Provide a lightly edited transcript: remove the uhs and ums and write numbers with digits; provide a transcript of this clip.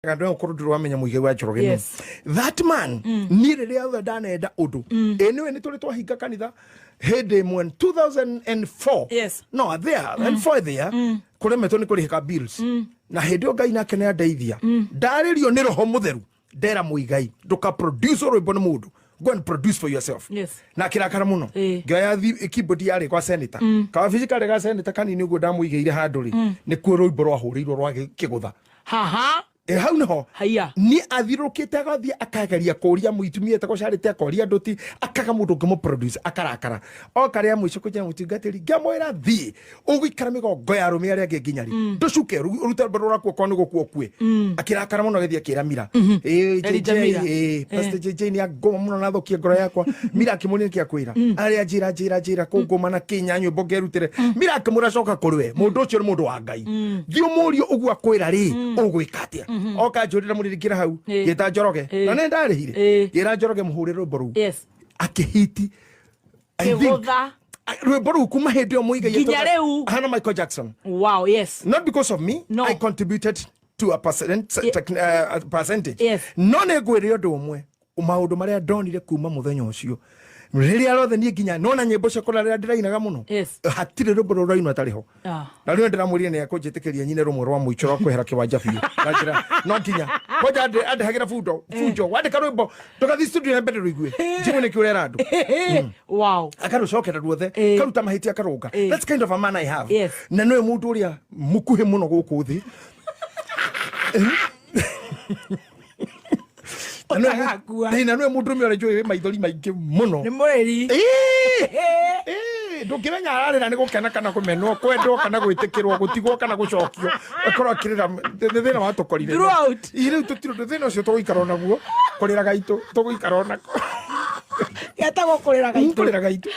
Ngandwe okurudirwo wamenya muige wa Njoroge that man ni riri othe ndanenda undu niwe ni tuli twahinga kanitha hede mwen 2004 no there and for there kule meto ni kulihika bills na hede Ngai nake ne andeithia ndaririo ni roho mutheru ndera muigai nduka produce rwimbo ni mundu go and produce for yourself na kirakara muno ngaya keyboard yari kwa senator ka physical ga senator kanini ugo ndamuigeire handu ri ni kuo rwimbo rwahurirwo rwa kigutha hau niho ni athirukite agathie akageria kuria muitumie ta gocharite akoria nduti akaga mundu ngimo produce akarakara o karia mwico kuja mutingatiri ngamwira thi ugikara migongo ya rume aria nginyari nducuke ruta barora kwa kwani gukua kwe akirakara muno gethia kiramira pastor JJ ni agoma muno na thokia ngoro yakwa mira akimuni kiakwira aria jira kungoma na kinyanyo bogerutire mira akimuracoka kuriwe mundu ucio ni mundu wa Ngai thio murio ugwa akwira ri ugwikatia oka njurira muririkira hau gita Njoroge na ne ndarihire gira Njoroge muhuriro boru akihiti rwimbo ru kuma hindi o muiga hana Michael Jackson not because of me I contributed to a percentage no ne gwirire ndu umwe maundu maria ndonire kuma muthenya ucio riri arothe ni nginya nona nyimbo cia kuraria ndirainaga muno hatire rwimbo ruraino atariho na rwendo ndiramuria ni akunjitikiria nyine rumwe rwa muico rwa kwehera kiwanja biu ndira no nginya koja ande hagira fujo wandika rwimbo tugathi studio na mbere ruigue jimu ni kiurera andu akarucokera ruothe karuta mahiti akaruga that's kind of a man I have na no mundu uria mukuhe muno guku thi na no mundu mi ore joe maithori maingi muno ni mweri ndukimenya ararira ni gukena kana kumenwo kwendwo kana gwitikirwo gutigwo kana gucokio akoro kirira thina wa tukorire ire tutiro thina ucio tuguikara naguo kurira gaitu tuguikara nako yatago kurira gaitu